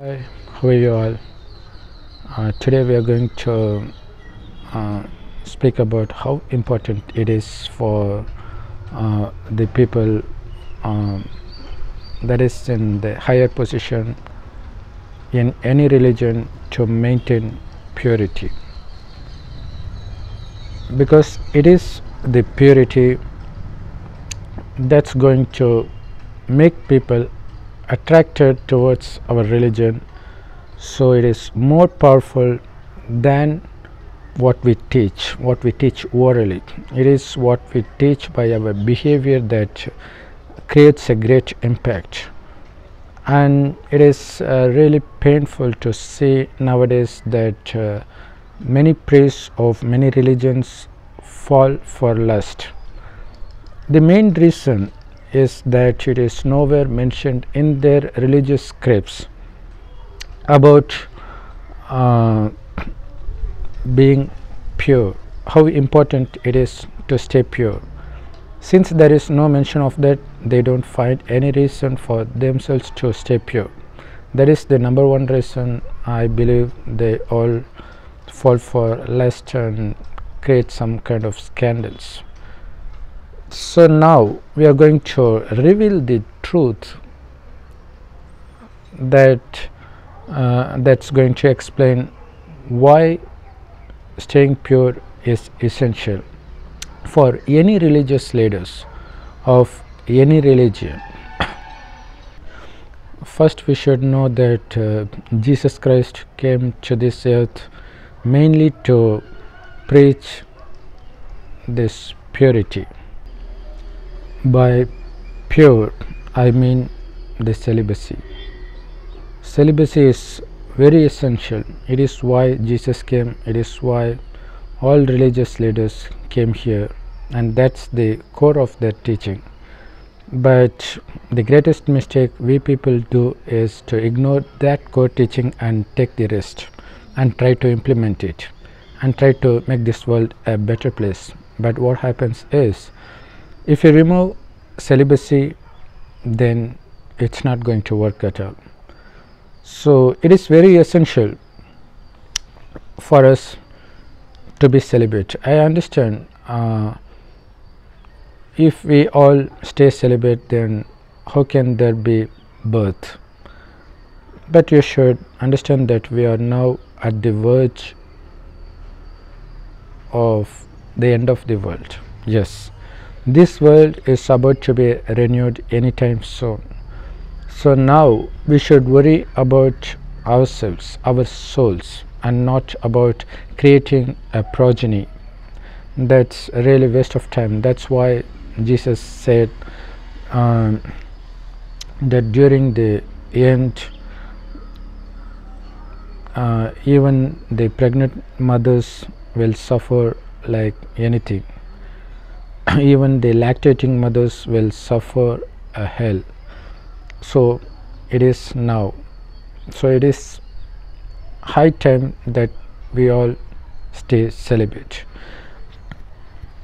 Hi, how are you all? Today we are going to speak about how important it is for the people that is in the higher position in any religion to maintain purity, because it is the purity that's going to make people attracted towards our religion, so it is more powerful than what we teach orally. It is what we teach by our behavior that creates a great impact. And it is really painful to see nowadays that many priests of many religions fall for lust. The main reason is that it is nowhere mentioned in their religious scripts about being pure, how important it is to stay pure. Since there is no mention of that, they don't find any reason for themselves to stay pure. That is the number one reason I believe they all fall for lust and create some kind of scandals. So now we are going to reveal the truth that that's going to explain why staying pure is essential for any religious leaders of any religion. First, we should know that Jesus Christ came to this earth mainly to preach this purity. By pure, I mean the celibacy. Celibacy is very essential. It is why Jesus came, it is why all religious leaders came here, and that's the core of their teaching. But the greatest mistake we people do is to ignore that core teaching and take the rest and try to implement it and try to make this world a better place. But what happens is, if you remove celibacy, then it's not going to work at all. So it is very essential for us to be celibate. I understand if we all stay celibate, then how can there be birth? But you should understand that we are now at the verge of the end of the world. Yes, this world is about to be renewed anytime soon. So now we should worry about ourselves, our souls, and not about creating a progeny. That's really waste of time. That's why Jesus said that during the end, even the pregnant mothers will suffer like anything. Even the lactating mothers will suffer a hell. So it is now. So it is high time that we all stay celibate.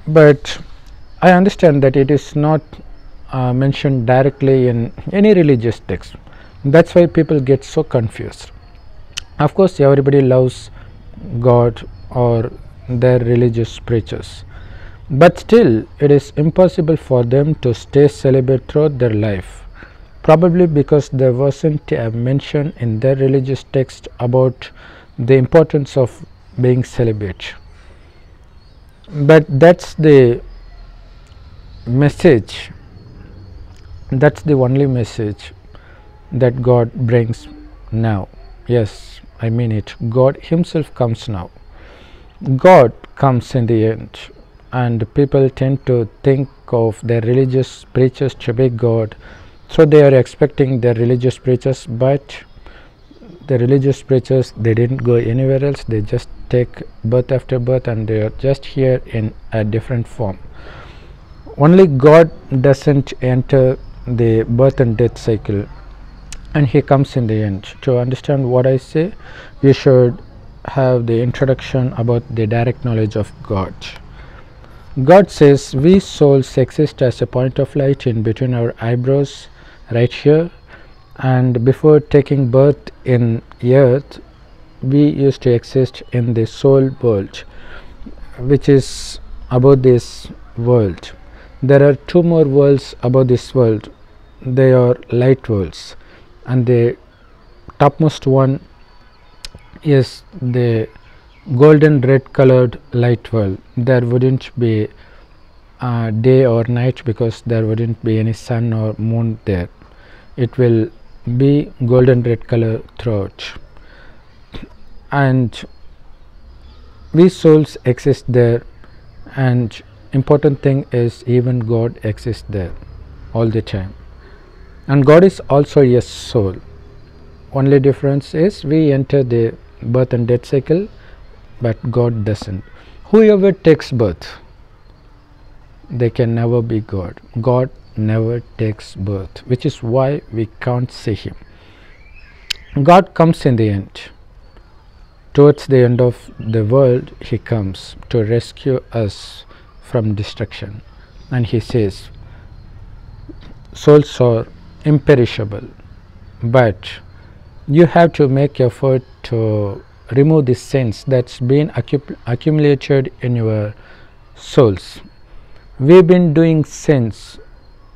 But I understand that it is not mentioned directly in any religious text. That's why people get so confused. Of course, everybody loves God or their religious preachers, but still it is impossible for them to stay celibate throughout their life, probably because there wasn't a mention in their religious text about the importance of being celibate. But that's the message, that's the only message that God brings now. Yes, I mean it. God himself comes now. God comes in the end, and people tend to think of their religious preachers to be God, so they are expecting their religious preachers, but the religious preachers, they didn't go anywhere else. They just take birth after birth, and they are just here in a different form. Only God doesn't enter the birth and death cycle, and he comes in the end. To understand what I say, you should have the introduction about the direct knowledge of God. God says we souls exist as a point of light in between our eyebrows right here, and before taking birth in earth, we used to exist in the soul world, which is above this world. There are two more worlds above this world. They are light worlds, and the topmost one is the golden red colored light world. There wouldn't be day or night because there wouldn't be any sun or moon there. It will be golden red color throughout, and we souls exist there, and important thing is even God exists there all the time, and God is also a soul. Only difference is we enter the birth and death cycle, but God doesn't. Whoever takes birth, they can never be God. God never takes birth, which is why we can't see him. God comes in the end. Towards the end of the world, he comes to rescue us from destruction, and he says souls are imperishable, but you have to make effort to remove the sins that's been accumulated in your souls. We've been doing sins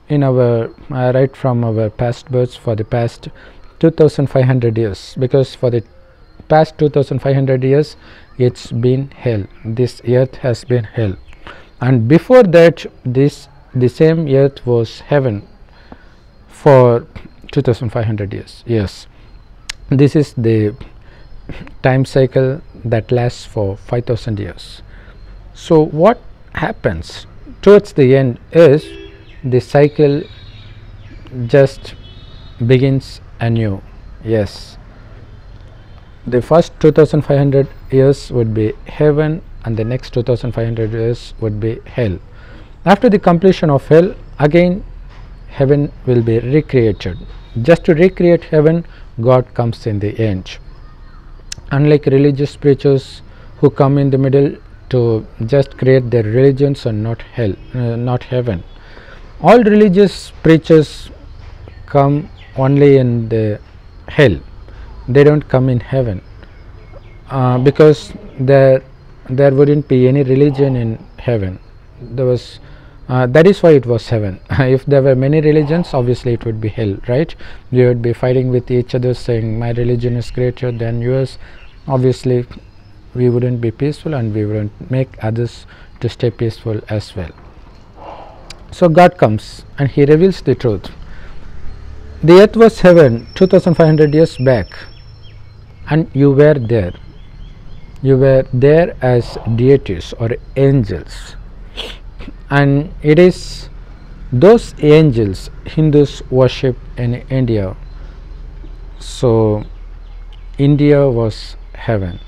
in our right from our past births for the past 2500 years, because for the past 2500 years it's been hell. This earth has been hell, and before that the same earth was heaven for 2500 years. Yes, this is the time cycle that lasts for 5000 years. So what happens towards the end is the cycle just begins anew. Yes, the first 2500 years would be heaven, and the next 2500 years would be hell. After the completion of hell, again heaven will be recreated. Just to recreate heaven, God comes in the end. Unlike religious preachers who come in the middle to just create their religions and not hell, not heaven. All religious preachers come only in the hell. They don't come in heaven, because there wouldn't be any religion in heaven. There was that is why it was heaven. If there were many religions, obviously it would be hell, right? You would be fighting with each other, saying my religion is greater than yours. Obviously we wouldn't be peaceful, and we wouldn't make others to stay peaceful as well. So God comes and he reveals the truth. The earth was heaven 2500 years back, and you were there. You were there as deities or angels, and it is those angels Hindus worship in India. So India was heaven,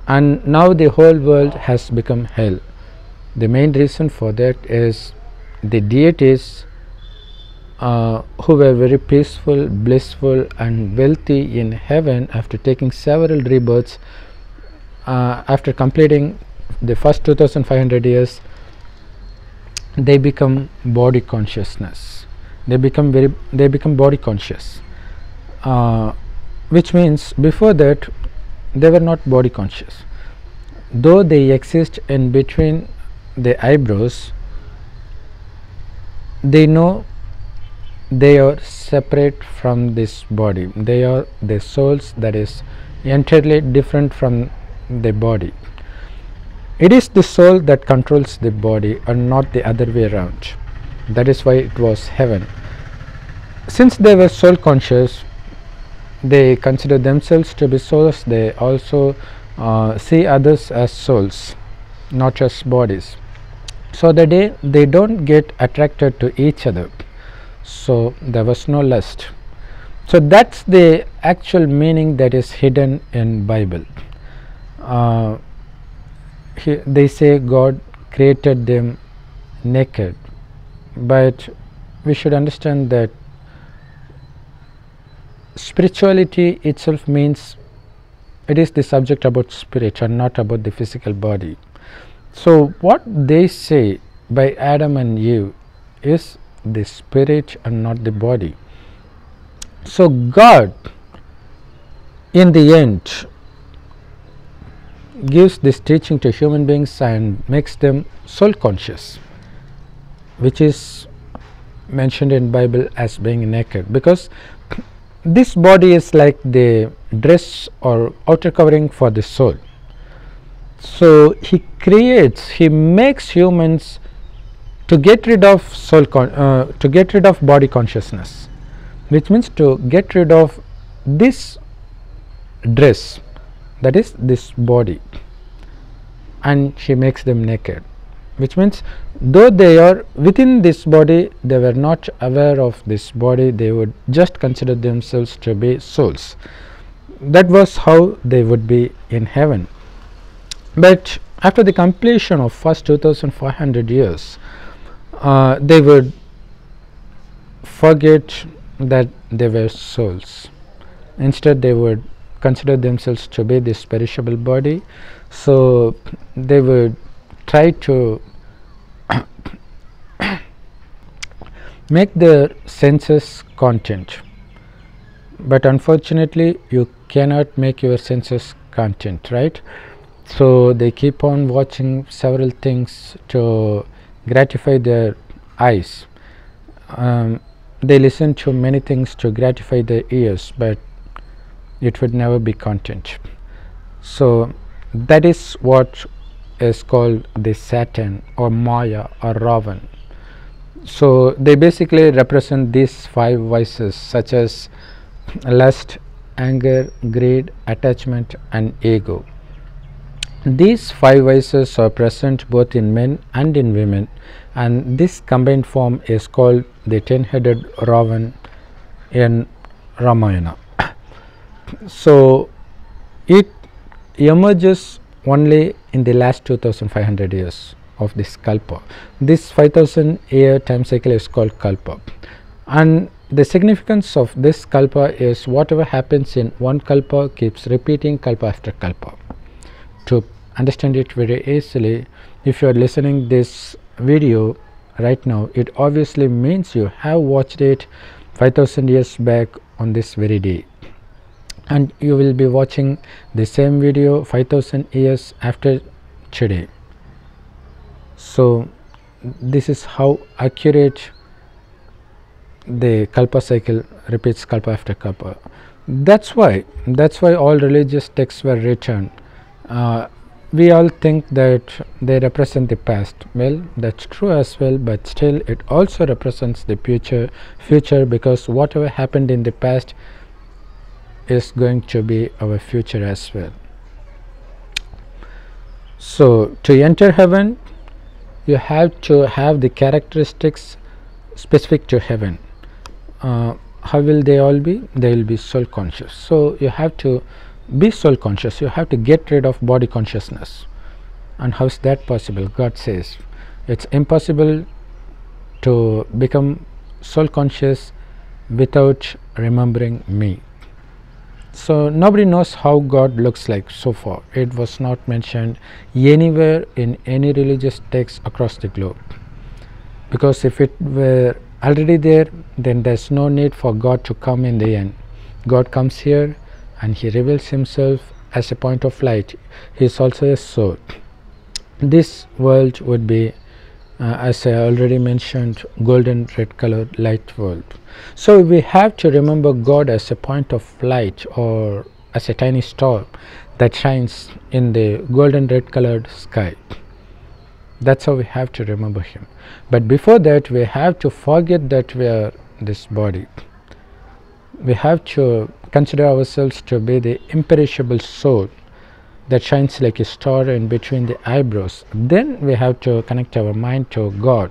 and now the whole world has become hell. The main reason for that is the deities who were very peaceful, blissful and wealthy in heaven, after taking several rebirths, after completing the first 2500 years, they become body consciousness. They become body conscious, which means before that they were not body conscious. Though they exist in between the eyebrows, they know they are separate from this body. They are the souls that is entirely different from the body. It is the soul that controls the body and not the other way around. That is why it was heaven. Since they were soul conscious, they consider themselves to be souls. They also see others as souls, not as bodies. So they don't get attracted to each other. So there was no lust. So that's the actual meaning that is hidden in Bible. They say God created them naked, but we should understand that spirituality itself means it is the subject about spirit and not about the physical body. So what they say by Adam and Eve is the spirit and not the body. So God in the end gives this teaching to human beings and makes them soul conscious, which is mentioned in Bible as being naked, because this body is like the dress or outer covering for the soul. So he makes humans to get rid of to get rid of body consciousness, which means to get rid of this dress, that is this body, and he makes them naked, which means though they are within this body, they were not aware of this body, they would just consider themselves to be souls. That was how they would be in heaven. But after the completion of first 2500 years, they would forget that they were souls. Instead, they would consider themselves to be this perishable body, so they would try to make their senses content. But unfortunately, you cannot make your senses content, right? So they keep on watching several things to gratify their eyes. They listen to many things to gratify their ears, but it would never be content. So that is what is called the Satan or Maya or Ravan. So they basically represent these 5 vices, such as lust, anger, greed, attachment and ego. These 5 vices are present both in men and in women, and this combined form is called the Tenheaded Robin in Ramayana. So it emerges only in the last 2500 years of this kalpa. This 5000 year time cycle is called kalpa, and the significance of this kalpa is whatever happens in one kalpa keeps repeating kalpa after kalpa. To understand it very easily, if you are listening this video right now, it obviously means you have watched it 5000 years back on this very day, and you will be watching the same video 5000 years after today. So this is how accurate the kalpa cycle repeats kalpa after kalpa. That's why all religious texts were written. We all think that they represent the past. Well, that's true as well, but still it also represents the future, because whatever happened in the past is going to be our future as well. So to enter heaven, you have to have the characteristics specific to heaven. How will they all be? They will be soul conscious. So you have to be soul conscious, you have to get rid of body consciousness. And how is that possible? God says it's impossible to become soul conscious without remembering me. So nobody knows how God looks like so far. It was not mentioned anywhere in any religious text across the globe, because if it were already there, then there's no need for God to come in the end. God comes here and he reveals himself as a point of light. He is also a soul. This world would be, as I already mentioned, golden red colored light world. So we have to remember God as a point of light, or as a tiny star that shines in the golden red colored sky. That's how we have to remember him. But before that, we have to forget that we are this body. We have to consider ourselves to be the imperishable soul that shines like a star in between the eyebrows. Then we have to connect our mind to God.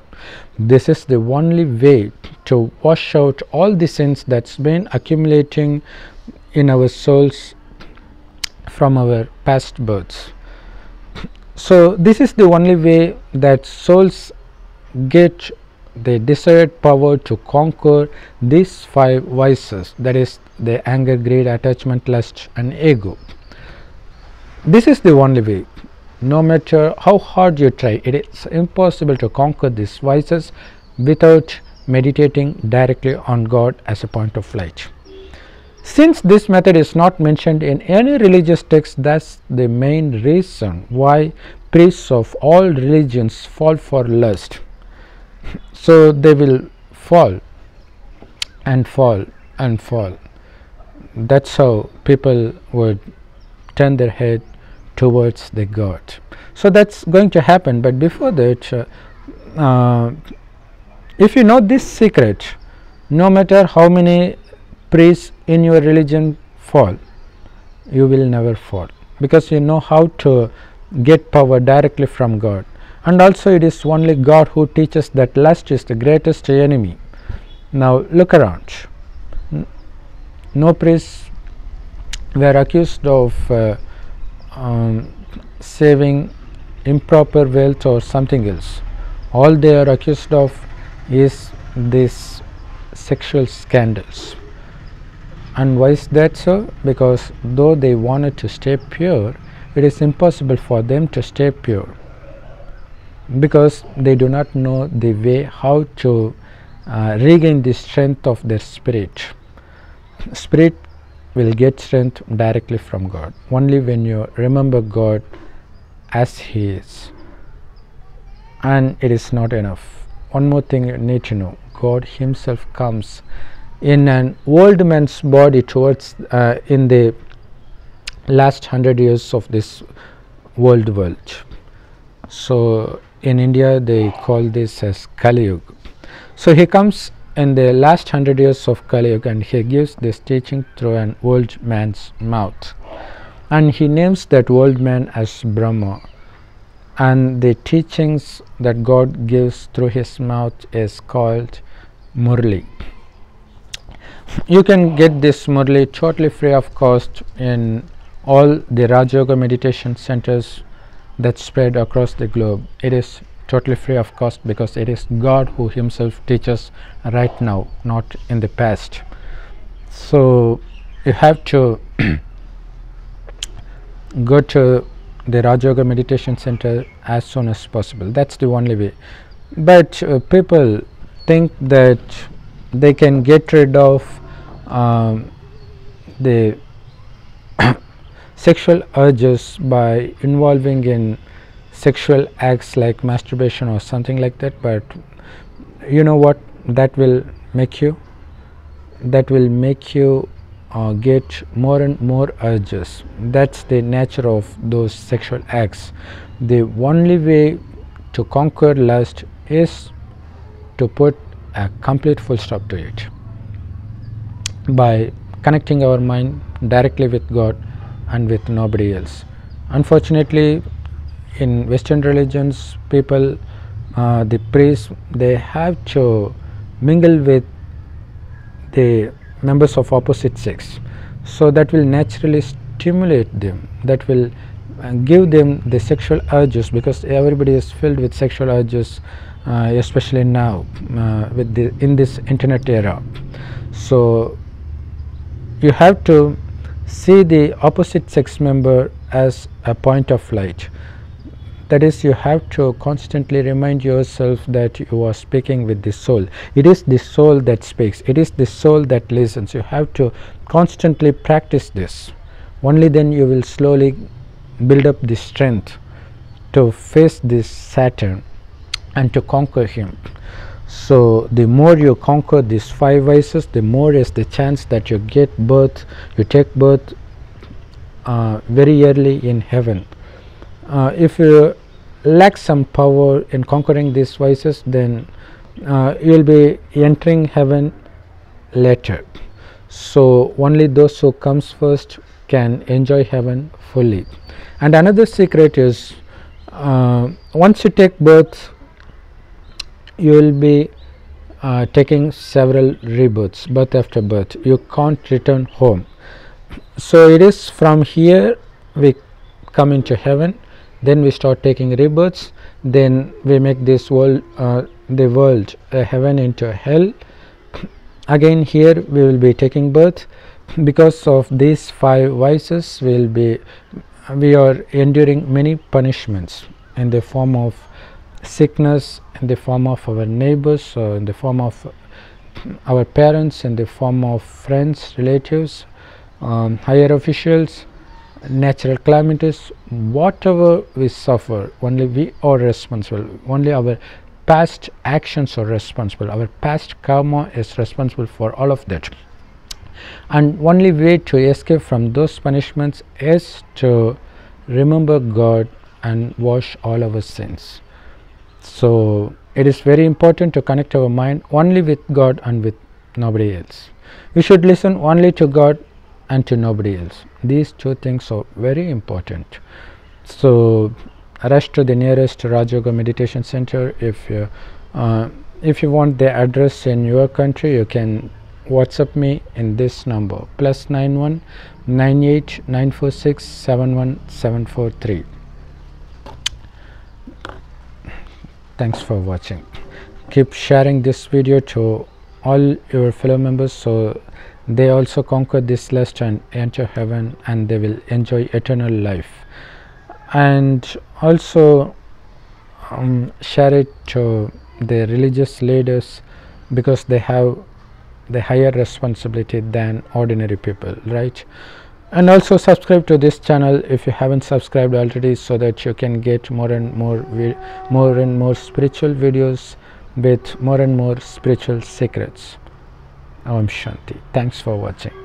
This is the only way to wash out all the sins that's been accumulating in our souls from our past births. So this is the only way that souls get the desired power to conquer these 5 vices, that is the anger, greed, attachment, lust and ego. This is the only way. No matter how hard you try, it is impossible to conquer these vices without meditating directly on God as a point of light. Since this method is not mentioned in any religious text, that's the main reason why priests of all religions fall for lust. So they will fall and fall and fall. That's how people would turn their head towards the God. So that's going to happen. But before that, if you know this secret, no matter how many priests in your religion fall, you will never fall, because you know how to get power directly from God. And also it is only God who teaches that lust is the greatest enemy. Now look around. No priests were accused of saving improper wealth or something else. All they are accused of is this sexual scandals. And why is that so? Because though they wanted to stay pure, it is impossible for them to stay pure, because they do not know the way how to regain the strength of their spirit. Spirit will get strength directly from God only when you remember God as He is. And it is not enough. One more thing you need to know: God Himself comes in an old man's body towards in the last 100 years of this world. So in India they call this as Kali Yuga. So He comes in the last 100 years of Kali Yuga, and He gives this teaching through an old man's mouth, and He names that old man as Brahma. And the teachings that God gives through His mouth is called Murli. You can get this Murli totally free of cost in all the Raj Yoga meditation centers that spread across the globe. It is totally free of cost, because it is God who Himself teaches right now, not in the past. So you have to go to the Raj Yoga meditation center as soon as possible. That's the only way. But people think that they can get rid of the sexual urges by involving in sexual acts like masturbation or something like that. But you know what that will make you? That will make you get more and more urges. That's the nature of those sexual acts. The only way to conquer lust is to put a complete full stop to it by connecting our mind directly with God and with nobody else. Unfortunately, in Western religions, people, the priests, they have to mingle with the members of opposite sex, so that will naturally stimulate them, that will give them the sexual urges, because everybody is filled with sexual urges, especially now with in this internet era. So you have to see the opposite sex member as a point of light. That is, you have to constantly remind yourself that you are speaking with the soul. It is the soul that speaks. It is the soul that listens. You have to constantly practice this. Only then you will slowly build up the strength to face this Saturn and to conquer him. So the more you conquer these 5 vices, the more is the chance that you take birth very early in heaven. If you lack some power in conquering these vices, then you will be entering heaven later. So only those who comes first can enjoy heaven fully. And another secret is, once you take birth, you will be taking several rebirths, birth after birth. You can't return home. So it is from here we come into heaven, then we start taking rebirths, then we make this world, the world, a heaven into a hell. Again here we will be taking birth. Because of these 5 vices, we are enduring many punishments in the form of sickness, in the form of our neighbors, in the form of our parents, in the form of friends, relatives, higher officials, natural calamities, whatever we suffer, only we are responsible. Only our past actions are responsible. Our past karma is responsible for all of that. And only way to escape from those punishments is to remember God and wash all our sins. So it is very important to connect our mind only with God and with nobody else. We should listen only to God and to nobody else. These two things are very important. So rush to the nearest Raj Yoga meditation center. If you want the address in your country, you can WhatsApp me in this number +91 98 946 71743. Thanks for watching. Keep sharing this video to all your fellow members so they also conquer this lust and enter heaven, and they will enjoy eternal life. And also share it to the religious leaders, because they have the higher responsibility than ordinary people, right? And also subscribe to this channel if you haven't subscribed already, so that you can get more and more spiritual videos with more and more spiritual secrets. Om Shanti. Thanks for watching.